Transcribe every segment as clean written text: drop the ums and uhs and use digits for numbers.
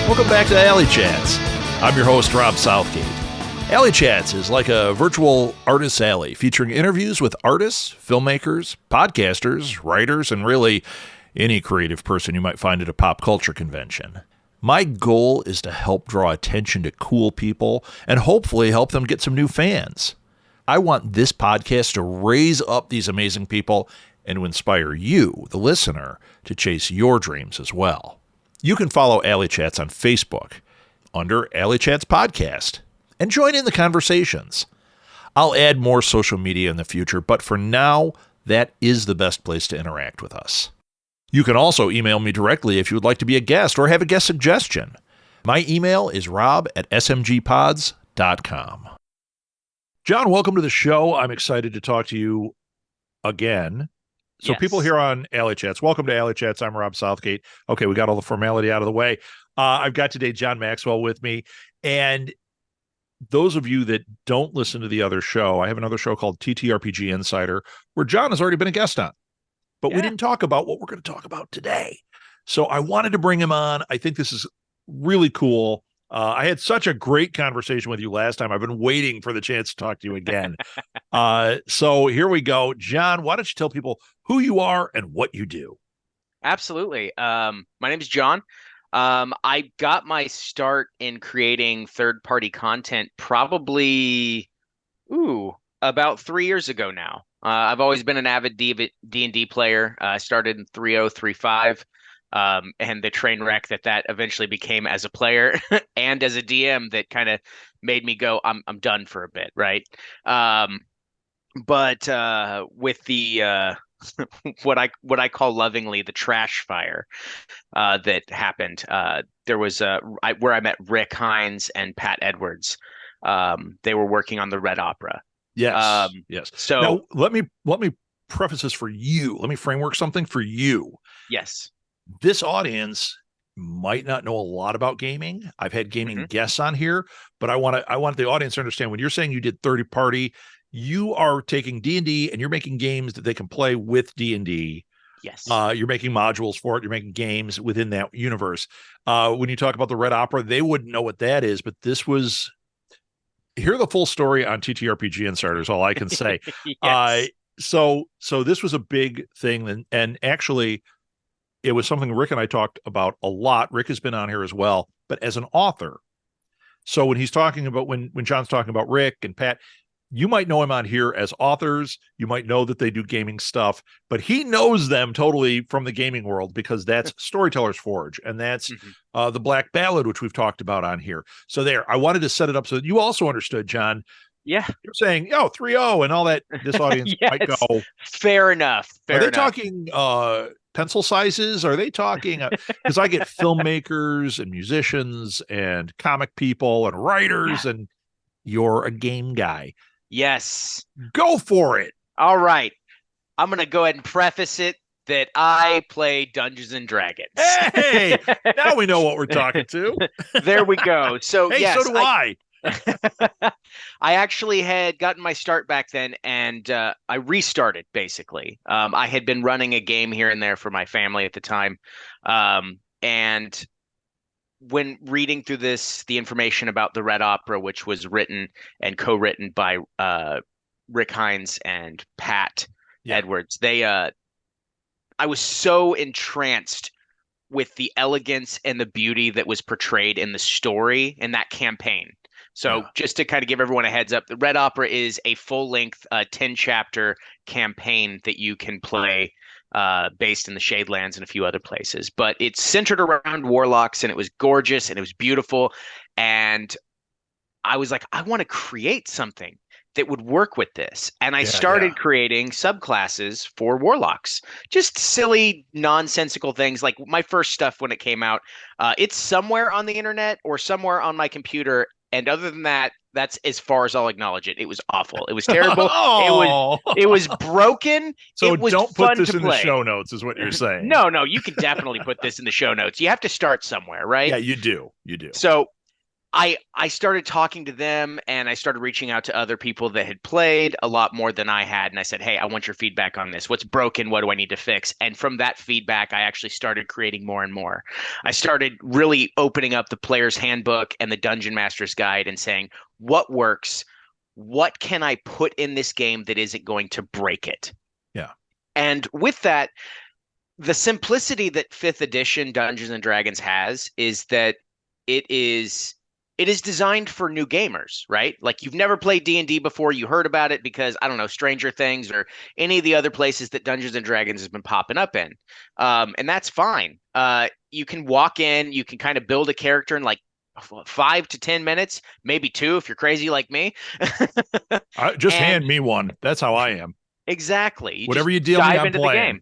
Welcome back to Alley Chats. I'm your host, Rob Southgate. Alley Chats is like a virtual artist's alley featuring interviews with artists, filmmakers, podcasters, writers, and really any creative person you might find at a pop culture convention. My goal is to help draw attention to cool people and hopefully help them get some new fans. I want this podcast to raise up these amazing people and to inspire you, the listener, to chase your dreams as well. You can follow Alley Chats on Facebook under Alley Chats Podcast and join in the conversations. I'll add more social media in the future, but for now, that is the best place to interact with us. You can also email me directly if you would like to be a guest or have a guest suggestion. My email is rob@smgpods.com. John, welcome to the show. I'm excited to talk to you again. So Yes. People here on Alley Chats, welcome to Alley Chats. I'm Rob Southgate. Okay, we got all the formality out of the way. I've got today John Maxwell with me. And those of you that don't listen to the other show, I have another show called TTRPG Insider, where John has already been a guest on. But we didn't talk about what we're going to talk about today. So I wanted to bring him on. I think this is really cool. I had such a great conversation with you last time. I've been waiting for the chance to talk to you again. So here we go. John, why don't you tell people who you are and what you do? Absolutely. My name is John. I got my start in creating third-party content probably, about 3 years ago now. I've always been an avid D&D player. I started in 3.0, 3.5, and the train wreck that eventually became as a player and as a DM that kind of made me go, I'm done for a bit, right? But with the what I call lovingly the trash fire that happened, there was where I met Rick Hines and Pat Edwards. They were working on the Red Opera. Yes. Yes. So now let me preface this for you. Let me framework something for you. yes. This audience might not know a lot about gaming. I've had gaming guests on here, but I want the audience to understand when you're saying you did 30 party, you are taking D&D and you're making games that they can play with D&D. Yes. You're making modules for it. You're making games within that universe. When you talk about the Red Opera, they wouldn't know what that is, but this was hear the full story on TTRPG Insider is all I can say. Yes. So this was a big thing. And actually it was something Rick and I talked about a lot. Rick has been on here as well, but as an author. So when he's talking about, when John's talking about Rick and Pat, you might know him on here as authors. You might know that they do gaming stuff, but he knows them totally from the gaming world because that's Storyteller's Forge. And that's the Black Ballad, which we've talked about on here. So there, I wanted to set it up so that you also understood, John. Yeah. You're saying, 3.0 and all that. This audience might go. Fair enough. Are they talking pencil sizes? Are they talking? Because I get filmmakers and musicians and comic people and writers, and you're a game guy. Yes. Go for it. All right. I'm going to go ahead and preface it that I play Dungeons and Dragons. Hey, now we know what we're talking to. There we go. So, hey, yes, so do I. I actually had gotten my start back then, and I restarted, basically. I had been running a game here and there for my family at the time. And when reading through the information about the Red Opera, which was written and co-written by Rick Hines and Pat Edwards, I was so entranced with the elegance and the beauty that was portrayed in the story in that campaign. So just to kind of give everyone a heads up, the Red Opera is a full-length 10-chapter campaign that you can play based in the Shadelands and a few other places. But it's centered around warlocks, and it was gorgeous, and it was beautiful. And I was like, I want to create something that would work with this. And I started creating subclasses for warlocks. Just silly, nonsensical things. Like my first stuff when it came out, it's somewhere on the internet or somewhere on my computer. And other than that, that's as far as I'll acknowledge it. It was awful. It was terrible. It was broken. So it was don't fun put this to in play. the show notes is what you're saying. No, you can definitely put this in the show notes. You have to start somewhere, right? Yeah, you do. So I started talking to them, and I started reaching out to other people that had played a lot more than I had. And I said, hey, I want your feedback on this. What's broken? What do I need to fix? And from that feedback, I actually started creating more and more. I started really opening up the player's handbook and the Dungeon Master's Guide and saying, what works? What can I put in this game that isn't going to break it? Yeah. And with that, the simplicity that 5th edition Dungeons and Dragons has is that it is it is designed for new gamers, right? Like you've never played D&D before, you heard about it because I don't know, Stranger Things or any of the other places that Dungeons and Dragons has been popping up in. And that's fine. You can walk in, you can kind of build a character in like 5 to 10 minutes, maybe 2 if you're crazy like me. Just And hand me one. That's how I am. exactly. You Whatever just you deal me, dive I'm into the playing. game.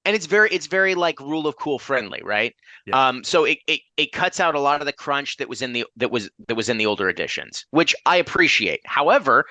And it's very like rule of cool friendly, right? Yeah. So it cuts out a lot of the crunch that was in the older editions, which I appreciate. However,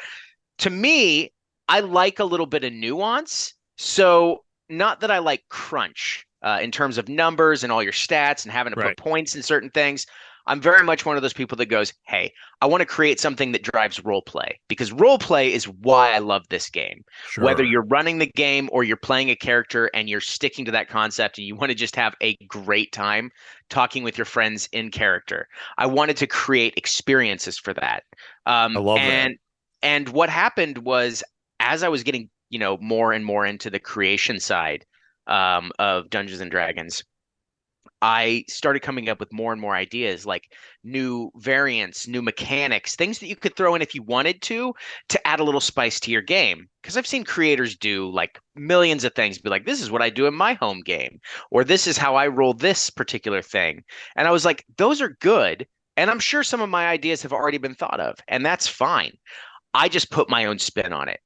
to me, I like a little bit of nuance. So not that I like crunch in terms of numbers and all your stats and having to put Right. points in certain things. I'm very much one of those people that goes, hey, I want to create something that drives role play because role play is why I love this game. Whether Sure. you're running the game or you're playing a character and you're sticking to that concept and you want to just have a great time talking with your friends in character. I wanted to create experiences for that. I love that. And what happened was as I was getting, more and more into the creation side of Dungeons and Dragons, I started coming up with more and more ideas like new variants, new mechanics, things that you could throw in if you wanted to add a little spice to your game. Because I've seen creators do like millions of things, be like, this is what I do in my home game, or this is how I roll this particular thing. And I was like, those are good. And I'm sure some of my ideas have already been thought of, and that's fine. I just put my own spin on it.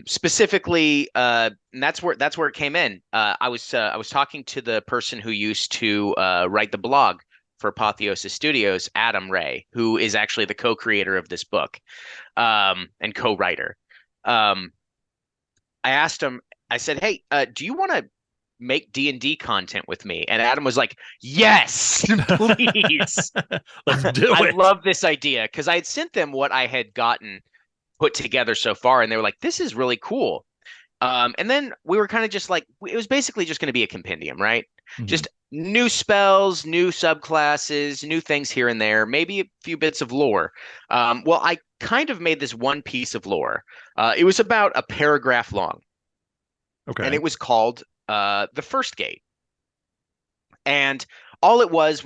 Specifically, and that's where it came in. I was talking to the person who used to write the blog for Apotheosis Studios, Adam Ray, who is actually the co-creator of this book, and co-writer. Um, I asked him, I said, hey, do you want to make D&D content with me? And Adam was like, yes, please. Let's do I it. love this idea because I had sent them what I had gotten put together so far, and they were like, this is really cool. And then we were kind of just like, it was basically just going to be a compendium, right? Mhm. Just new spells, new subclasses, new things here and there, maybe a few bits of lore. Well, I kind of made this one piece of lore. It was about a paragraph long, and Okay. it was called The First Gate. And all it was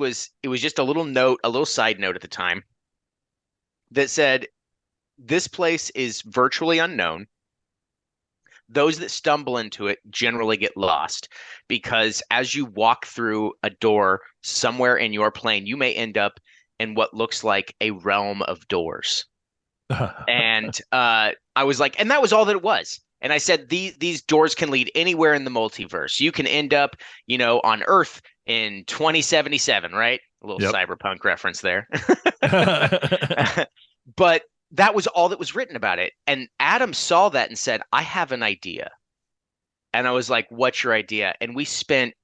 just a little note, a little side note at the time that said, this place is virtually unknown. Those that stumble into it generally get lost because as you walk through a door somewhere in your plane, you may end up in what looks like a realm of doors. And I was like, and that was all that it was. And I said, these doors can lead anywhere in the multiverse. You can end up, on Earth in 2077, right? A little Yep. cyberpunk reference there. But that was all that was written about it. And Adam saw that and said, I have an idea. And I was like, what's your idea? And we spent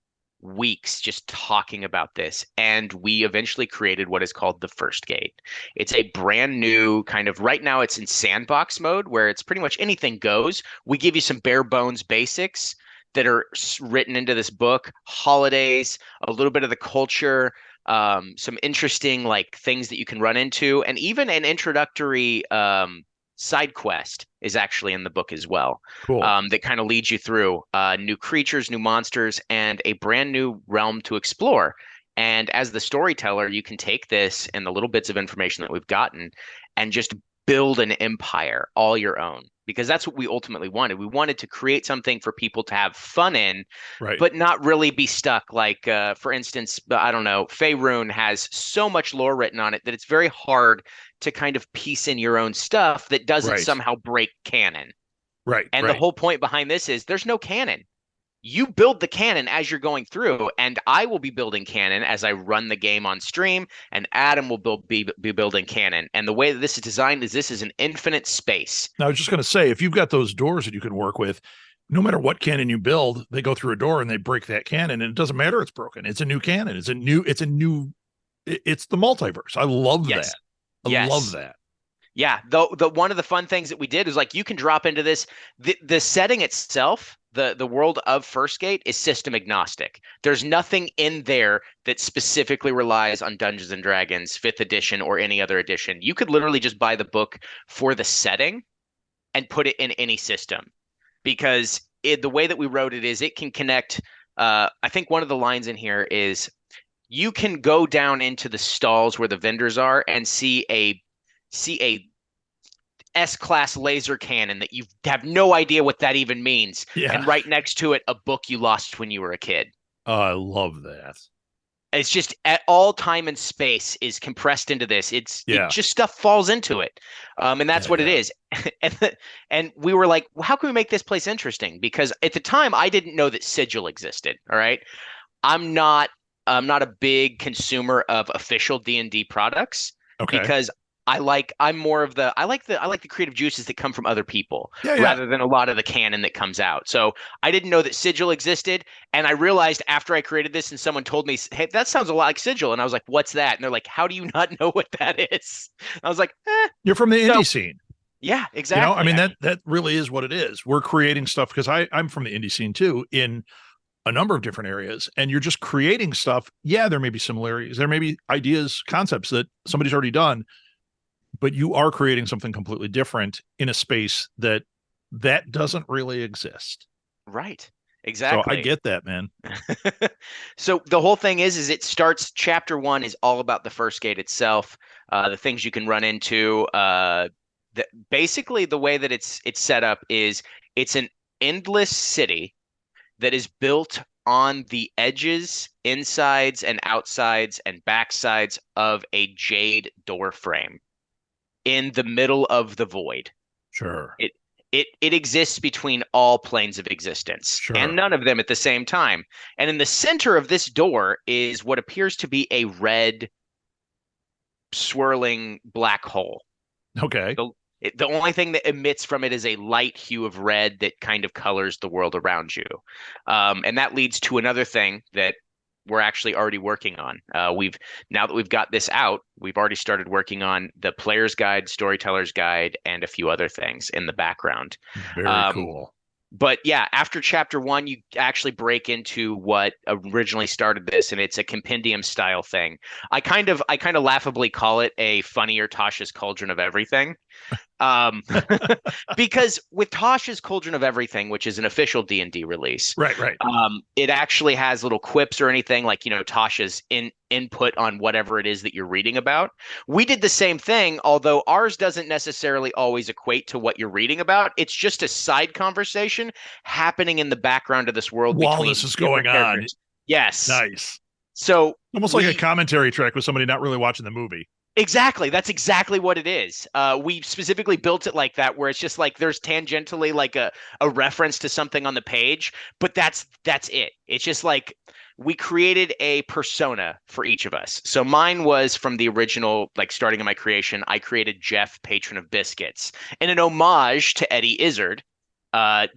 weeks just talking about this. And we eventually created what is called the First Gate. It's a brand new kind of, right now it's in sandbox mode where it's pretty much anything goes. We give you some bare bones basics that are written into this book, holidays, a little bit of the culture, some interesting like things that you can run into, and even an introductory side quest is actually in the book as well. Cool. That kind of leads you through new creatures, new monsters, and a brand new realm to explore. And as the storyteller, you can take this and the little bits of information that we've gotten and just build an empire all your own. Because that's what we ultimately wanted. We wanted to create something for people to have fun in, Right. but not really be stuck. Like, for instance, I don't know, Faerun has so much lore written on it that it's very hard to kind of piece in your own stuff that doesn't Right. somehow break canon. Right. And the Right. whole point behind this is there's no canon. You build the canon as you're going through, and I will be building canon as I run the game on stream, and Adam will be building canon. And the way that this is designed is this is an infinite space. Now, I was just going to say, if you've got those doors that you can work with, no matter what cannon you build, they go through a door and they break that cannon, and it doesn't matter it's broken. It's a new cannon. It's a new It's the multiverse. I love Yes. that. I love Yes. that. Yeah, the one of the fun things that we did was like you can drop into this the setting itself, the world of First Gate is system agnostic. There's nothing in there that specifically relies on Dungeons and Dragons 5th edition or any other edition. You could literally just buy the book for the setting and put it in any system because the way that we wrote it is it can connect. I think one of the lines in here is you can go down into the stalls where the vendors are and see a S-class laser cannon that you have no idea what that even means. Yeah. And right next to it, a book you lost when you were a kid. I love that. It's just at all time and space is compressed into this. It Yeah. just stuff falls into it, and that's Yeah. what it Yeah. is. And we were like, well, how can we make this place interesting? Because at the time, I didn't know that Sigil existed. All right, I'm not I'm not a big consumer of official D&D products Okay. because I'm more of the I like the creative juices that come from other people Yeah. Yeah. rather than a lot of the canon that comes out. So I didn't know that Sigil existed, and I realized after I created this and someone told me, "Hey, that sounds a lot like Sigil," and I was like, "What's that?" And they're like, "How do you not know what that is?" I was like, You're from the So indie scene. yeah, I exactly. mean, that really is what it is. We're creating stuff because I'm from the indie scene too in a number of different areas, and you're just creating stuff. Yeah, there may be similarities. There may be ideas, concepts that somebody's already done, but you are creating something completely different in a space that doesn't really exist. Right. So I Exactly. get that, man. So the whole thing is it starts chapter one is all about the first gate itself, the things you can run into. Basically the way that it's set up is it's an endless city that is built on the edges, insides and outsides and backsides of a jade door frame in the middle of the void. Sure. It it exists between all planes of existence and Sure. none of them at the same time. And in the center of this door is what appears to be a red swirling black hole. Okay. The the only thing that emits from it is a light hue of red that kind of colors the world around you. And that leads to another thing that we're actually already working on. Now that we've got this out, we've already started working on the player's guide, storyteller's guide, and a few other things in the background. Very Um, cool. but yeah, after chapter one, you actually break into what originally started this, and it's a compendium style thing. I kind of laughably call it a funnier Tasha's Cauldron of Everything. Um, because with Tasha's Cauldron of Everything, which is an official D&D release, Right. Right. it actually has little quips or anything like, Tasha's input on whatever it is that you're reading about. We did the same thing, although ours doesn't necessarily always equate to what you're reading about. It's just a side conversation happening in the background of this world While this between is going different on, characters. Yes. nice. So Almost like a we commentary track with somebody not really watching the movie. Exactly. That's exactly what it is. We specifically built it like that, where it's just like there's tangentially like a reference to something on the page, but that's it. It's just like we created a persona for each of us. So mine was from the original, like starting in my creation, I created Jeff, patron of biscuits, in an homage to Eddie Izzard,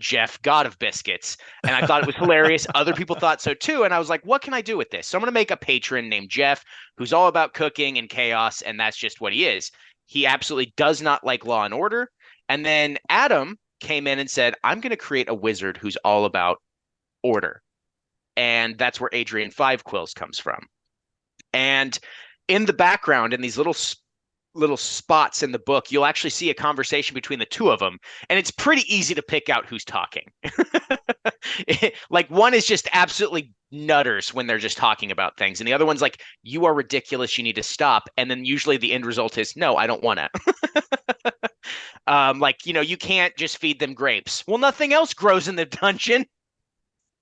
Jeff, God of Biscuits. And I thought it was hilarious. Other people thought so too. And I was like, what can I do with this? So I'm going to make a patron named Jeff who's all about cooking and chaos. And that's just what he is. He absolutely does not like law and order. And then Adam came in and said, I'm going to create a wizard who's all about order. And that's where Adrian Five Quills comes from. And in the background, in these little spots in the book, you'll actually see a conversation between the two of them, and it's pretty easy to pick out who's talking. Like one is just absolutely nutters when they're just talking about things, and the other one's like, "You are ridiculous. You need to stop." And then usually the end result is, "No, I don't want to." Like you can't just feed them grapes. Well, nothing else grows in the dungeon. So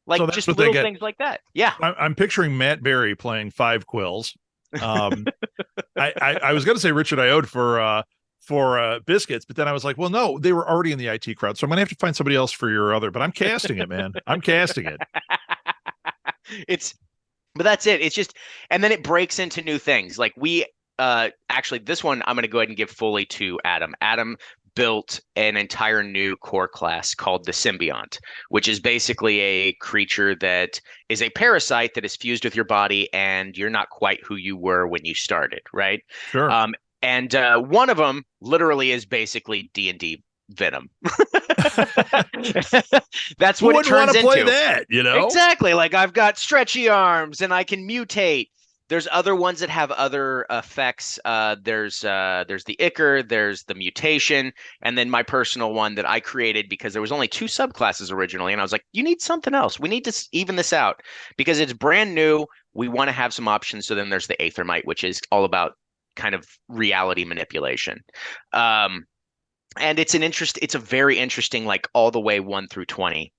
Like that's just what they little get. things like that. Yeah. I'm picturing Matt Berry playing Five Quills. Um, I was going to say Richard Iode for biscuits, but then I was like, well, no, they were already in the IT crowd, so I'm going to have to find somebody else for your other. But I'm casting it, man. I'm casting it. It's But that's it. It's just, and then it breaks into new things. Like we actually, this one I'm going to go ahead and give fully to Adam. Adam built an entire new core class called the Symbiont, which is basically a creature that is a parasite that is fused with your body, and you're not quite who you were when you started, right? Sure. And one of them literally is basically D&D Venom. That's Who what it wouldn't want turns to play into. that, you know? Exactly. Like I've got stretchy arms and I can mutate. There's other ones that have other effects. There's the Ichor, there's the mutation, and then my personal one that I created because there was only two subclasses originally, and I was like, you need something else. We need to even this out because it's brand new. We want to have some options. So then there's the Aethermite, which is all about kind of reality manipulation. And it's a very interesting, like all the way 1 through 20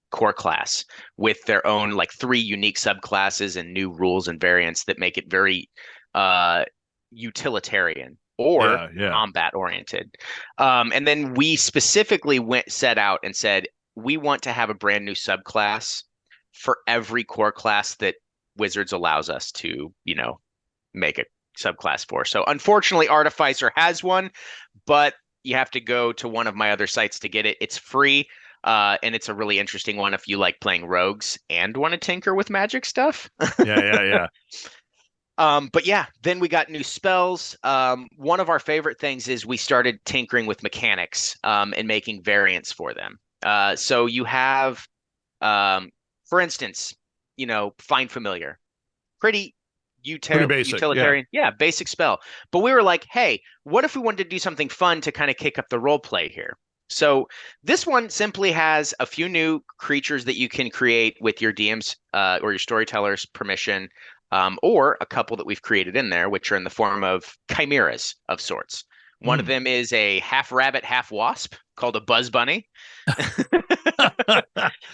core class with their own like 3 unique subclasses and new rules and variants that make it very utilitarian or combat oriented. And then we specifically set out and said we want to have a brand new subclass for every core class that Wizards allows us to, make a subclass for. So unfortunately, Artificer has one, but you have to go to one of my other sites to get it. It's free. And it's a really interesting one if you like playing rogues and want to tinker with magic stuff. Yeah. But yeah, then we got new spells. One of our favorite things is we started tinkering with mechanics and making variants for them. So you have, for instance, Find Familiar. Pretty basic, utilitarian. Yeah, basic spell. But we were like, hey, what if we wanted to do something fun to kind of kick up the role play here? So this one simply has a few new creatures that you can create with your DM's or your storyteller's permission, or a couple that we've created in there, which are in the form of chimeras of sorts. One of them is a half rabbit, half wasp called a Buzz Bunny.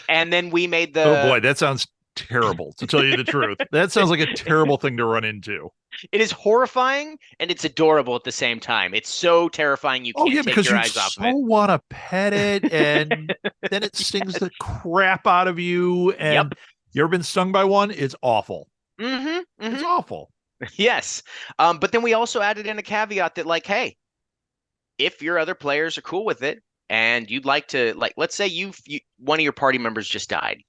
And then we made Oh boy, that sounds terrible, to tell you the truth. That sounds like a terrible thing to run into. It is horrifying and it's adorable at the same time. It's so terrifying you can't take your eyes off of it. You so want to pet it, and then it stings the crap out of you. And you ever been stung by one? It's awful. It's awful. Yes. But then we also added in a caveat that, like, hey, if your other players are cool with it and you'd like to, like, let's say one of your party members just died,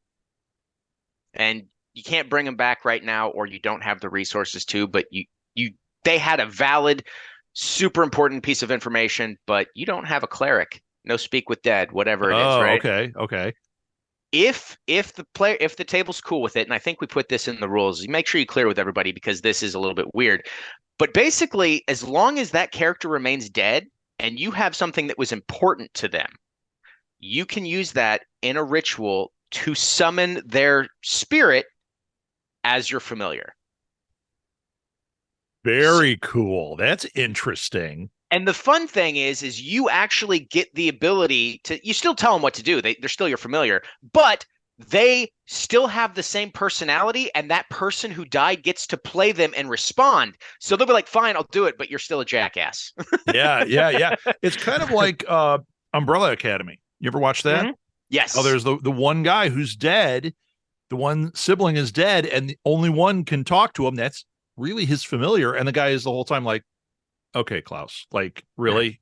and you can't bring them back right now, or you don't have the resources to, but they had a valid, super important piece of information, but you don't have a cleric, no speak with dead, whatever it is, right? Okay. If the table's cool with it, and I think we put this in the rules, you make sure you clear with everybody because this is a little bit weird. But basically, as long as that character remains dead and you have something that was important to them, you can use that in a ritual to summon their spirit as your familiar. Very cool. That's interesting. And the fun thing is you actually get the ability to, you still tell them what to do. They're still your familiar, but they still have the same personality, and that person who died gets to play them and respond. So they'll be like, fine, I'll do it, but you're still a jackass. Yeah. It's kind of like Umbrella Academy. You ever watch that? Yes. Oh, there's the one guy who's dead. The one sibling is dead, and the only one can talk to him. That's really his familiar. And the guy is the whole time like, okay, Klaus, like, really?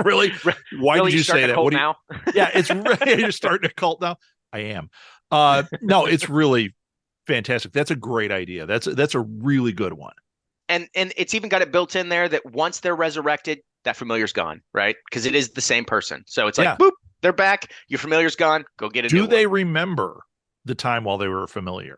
Really? Why really, did you say that? What now? Yeah, it's really, you're starting a cult now. I am. No, it's really fantastic. That's a great idea. That's a really good one. And it's even got it built in there that once they're resurrected, that familiar's gone, right? Because it is the same person. So it's like, boop, they're back. Your familiar's gone. Go get a new one. Do they remember the time while they were familiar?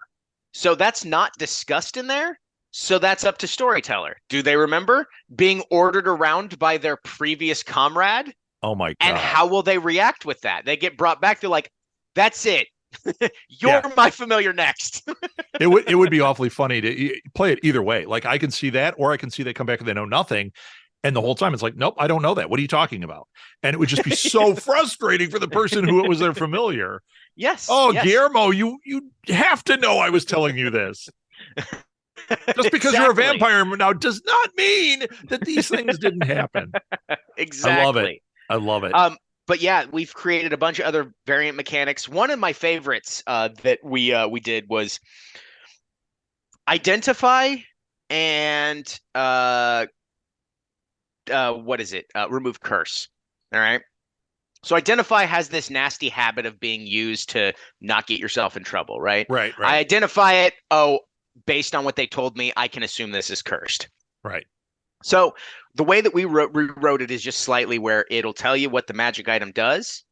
So that's not discussed in there. So that's up to storyteller. Do they remember being ordered around by their previous comrade? Oh my God. And how will they react with that? They get brought back. They're like, that's it. You're my familiar next. It would be awfully funny to play it either way. Like, I can see that, or I can see they come back and they know nothing. And the whole time it's like, nope, I don't know that. What are you talking about? And it would just be so frustrating for the person who it was their familiar. Yes. Oh, yes. Guillermo, you have to know I was telling you this. Just because you're a vampire now does not mean that these things didn't happen. Exactly. I love it. But yeah, we've created a bunch of other variant mechanics. One of my favorites that we did was identify and what is it? Remove curse. All right. So identify has this nasty habit of being used to not get yourself in trouble, right? Right. I identify it. Oh, based on what they told me, I can assume this is cursed. Right. So the way that we rewrote it is just slightly where it'll tell you what the magic item does,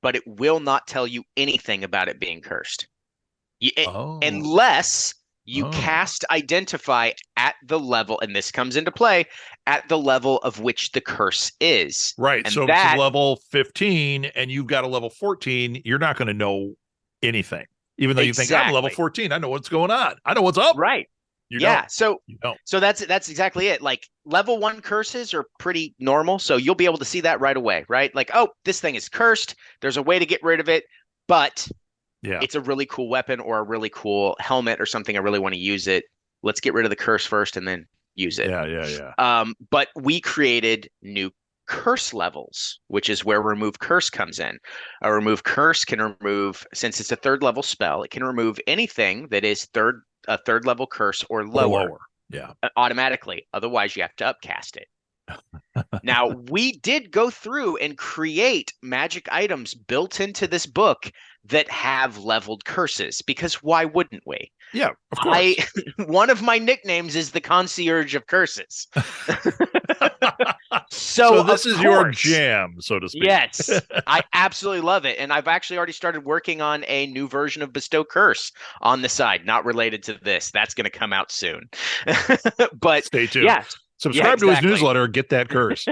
but it will not tell you anything about it being cursed. Unless you cast identify at the level, and this comes into play, at the level of which the curse is. Right. And so if it's level 15 and you've got a level 14, you're not going to know anything. Even though you think I'm level 14, I know what's going on. I know what's up. Right. You don't. So that's exactly it. Like level 1 curses are pretty normal, so you'll be able to see that right away, right? Like, oh, this thing is cursed. There's a way to get rid of it, but it's a really cool weapon or a really cool helmet or something. I really want to use it. Let's get rid of the curse first and then use it. Yeah. But we created new curse levels, which is where remove curse comes in. A remove curse can remove, since it's a 3rd level spell, it can remove anything that is a 3rd level curse or lower. Yeah. Automatically. Otherwise, you have to upcast it. Now, we did go through and create magic items built into this book that have leveled curses, because why wouldn't we? Yeah, of course. One of my nicknames is the concierge of curses. So this is your jam, so to speak. Yes, I absolutely love it. And I've actually already started working on a new version of Bestow Curse on the side, not related to this. That's going to come out soon. But stay tuned. Yeah. Subscribe to his newsletter, get that curse.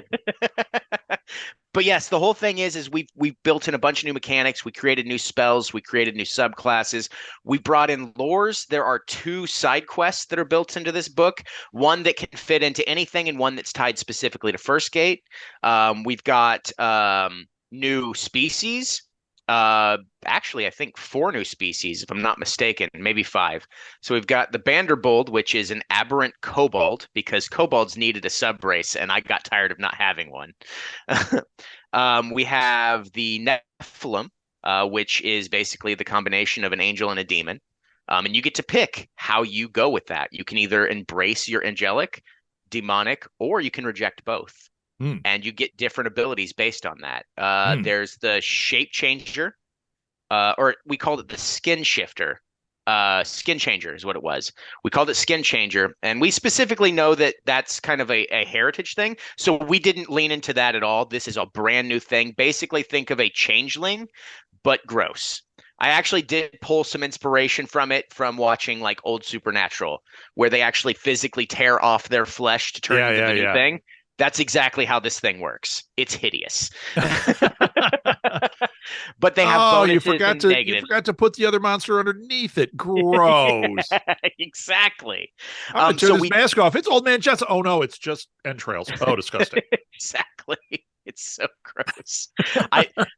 But yes, the whole thing is we built in a bunch of new mechanics. We created new spells. We created new subclasses. We brought in lores. There are 2 side quests that are built into this book. One that can fit into anything, and one that's tied specifically to First Gate. We've got new species. Actually, I think 4 new species, if I'm not mistaken, maybe 5. So we've got the Vanderbold, which is an aberrant kobold, because kobolds needed a subrace, and I got tired of not having one. We have the Nephilim, which is basically the combination of an angel and a demon. And you get to pick how you go with that. You can either embrace your angelic, demonic, or you can reject both. And you get different abilities based on that. There's the shape changer, or we called it the skin shifter. Skin changer is what it was. We called it skin changer, and we specifically know that that's kind of a heritage thing. So we didn't lean into that at all. This is a brand new thing. Basically, think of a changeling, but gross. I actually did pull some inspiration from it from watching like old Supernatural, where they actually physically tear off their flesh to turn into the new thing. That's exactly how this thing works. It's hideous. But they have bonuses and negatives. You forgot to put the other monster underneath it. Gross. Exactly. So his mask off. It's old man Jess. Oh no, it's just entrails. Oh, disgusting. Exactly. It's so gross.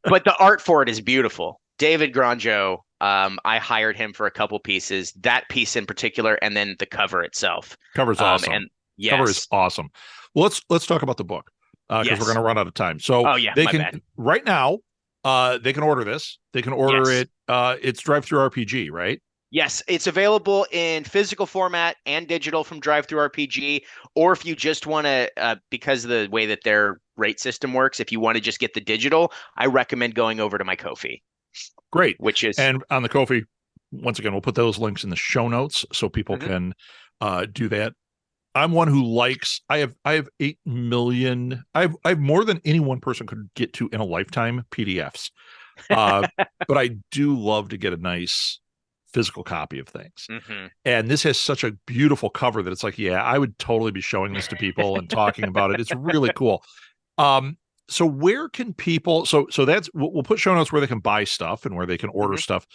But the art for it is beautiful. David Granjo, I hired him for a couple pieces. That piece in particular, and then the cover itself. Cover's awesome. And yes. Cover is awesome. Well, let's talk about the book, because we're going to run out of time. So they can right now. They can order this. They can order it. It's Drive-Thru RPG, right? Yes, it's available in physical format and digital from Drive-Thru RPG. Or if you just want to, because of the way that their rate system works, if you want to just get the digital, I recommend going over to my Ko-fi. Great. And on the Ko-fi, once again, we'll put those links in the show notes so people can do that. I'm one who likes. I have 8 million. I have more than any one person could get to in a lifetime PDFs. But I do love to get a nice physical copy of things. And this has such a beautiful cover that it's like, I would totally be showing this to people and talking about it. It's really cool. So where can people? So that's we'll put show notes where they can buy stuff and where they can order stuff.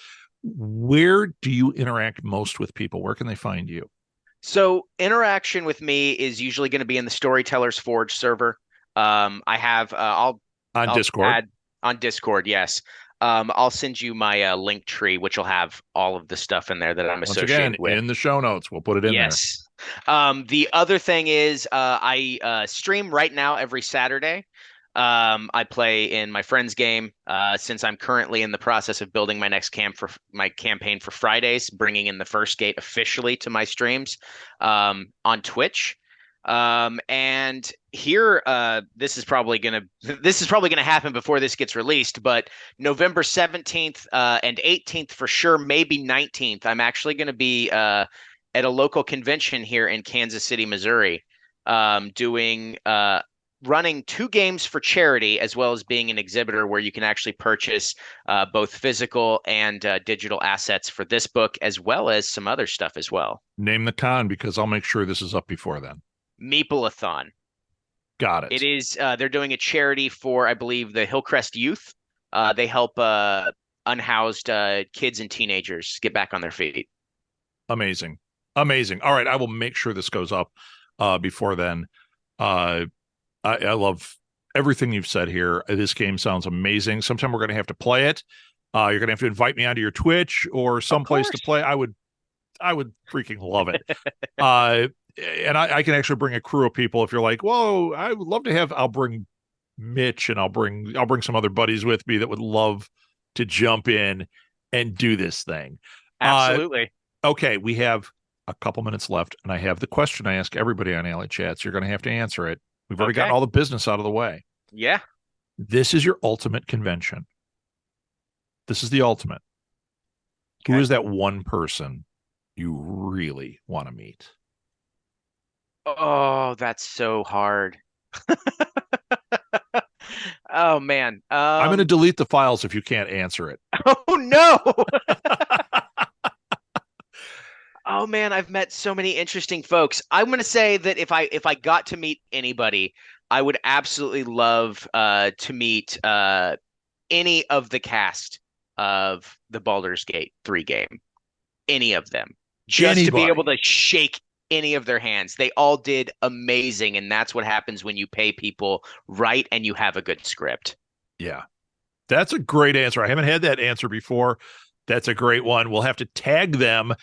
Where do you interact most with people? Where can they find you? So interaction with me is usually going to be in the Storytellers Forge server. I have I'll Discord. On Discord, yes. I'll send you my link tree, which will have all of the stuff in there that I'm associated with. In the show notes, we'll put it in there. Yes. The other thing is I stream right now every Saturday. I play in my friend's game since I'm currently in the process of building my next campaign for Fridays, bringing in the First Gate officially to my streams on Twitch. And here, this is probably gonna happen before this gets released, but November 17th and 18th for sure, maybe 19th. I'm actually gonna be at a local convention here in Kansas City, Missouri, doing running 2 games for charity, as well as being an exhibitor where you can actually purchase both physical and digital assets for this book, as well as some other stuff as well. Name the con, because I'll make sure this is up before then. Meeple-a-thon. Got it. It is. They're doing a charity for, I believe, the Hillcrest Youth. They help unhoused kids and teenagers get back on their feet. Amazing. Amazing. All right. I will make sure this goes up before then. I love everything you've said here. This game sounds amazing. Sometime we're going to have to play it. You're going to have to invite me onto your Twitch or someplace to play. I would freaking love it. And I can actually bring a crew of people. If you're like, whoa, I would love to have, I'll bring Mitch, and I'll bring some other buddies with me that would love to jump in and do this thing. Absolutely. Okay. We have a couple minutes left, and I have the question I ask everybody on Alley Chats. You're going to have to answer it. We've already gotten all the business out of the way. Yeah. This is your ultimate convention. This is the ultimate. Okay. Who is that one person you really want to meet? Oh, that's so hard. Oh, man. I'm going to delete the files if you can't answer it. Oh, no. Oh, man, I've met so many interesting folks. I'm going to say that if I got to meet anybody, I would absolutely love to meet any of the cast of the Baldur's Gate 3 game. Any of them. Just to be able to shake any of their hands. They all did amazing, and that's what happens when you pay people right and you have a good script. Yeah. That's a great answer. I haven't had that answer before. That's a great one. We'll have to tag them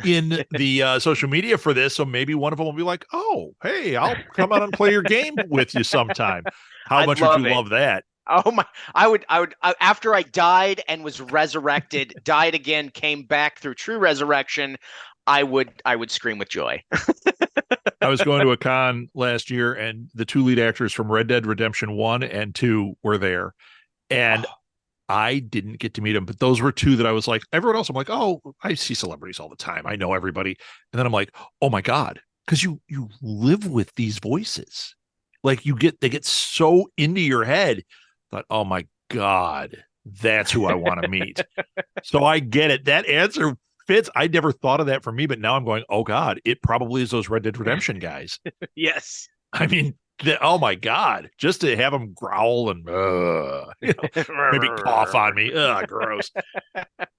in the social media for this, so maybe one of them will be like, oh, hey, I'll come out and play your game with you sometime. How much would you love that? Oh my, I would after I died and was resurrected, died again, came back through true resurrection, I would scream with joy. I was going to a con last year, and the 2 lead actors from Red Dead Redemption 1 and 2 were there. And I didn't get to meet them, but those were 2 that I was like, everyone else, I'm like, oh, I see celebrities all the time. I know everybody. And then I'm like, oh my God, because you live with these voices. Like they get so into your head. Thought, oh my God, that's who I want to meet. So I get it. That answer fits. I never thought of that for me, but now I'm going, oh God, it probably is those Red Dead Redemption guys. Yes. I mean, oh my God, just to have them growl and maybe cough on me. Gross.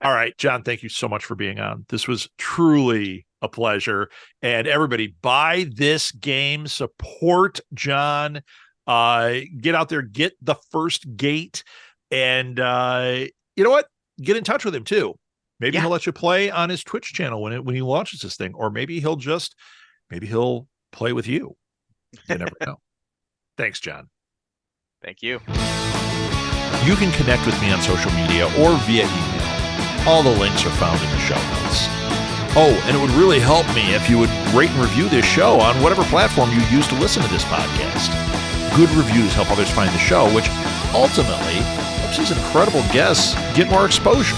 All right, John, thank you so much for being on. This was truly a pleasure. And everybody, buy this game, support John, get out there, get the first gate, and you know what? Get in touch with him too. Maybe he'll let you play on his Twitch channel when he launches this thing, or maybe he'll play with you. You never know. Thanks, John. Thank you. You can connect with me on social media or via email. All the links are found in the show notes. Oh, and it would really help me if you would rate and review this show on whatever platform you use to listen to this podcast. Good reviews help others find the show, which ultimately helps these incredible guests get more exposure.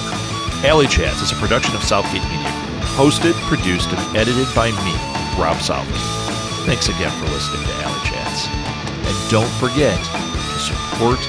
Alley Chats is a production of Southgate Media Group, hosted, produced, and edited by me, Rob Southgate. Thanks again for listening to Alley Chats. And don't forget to support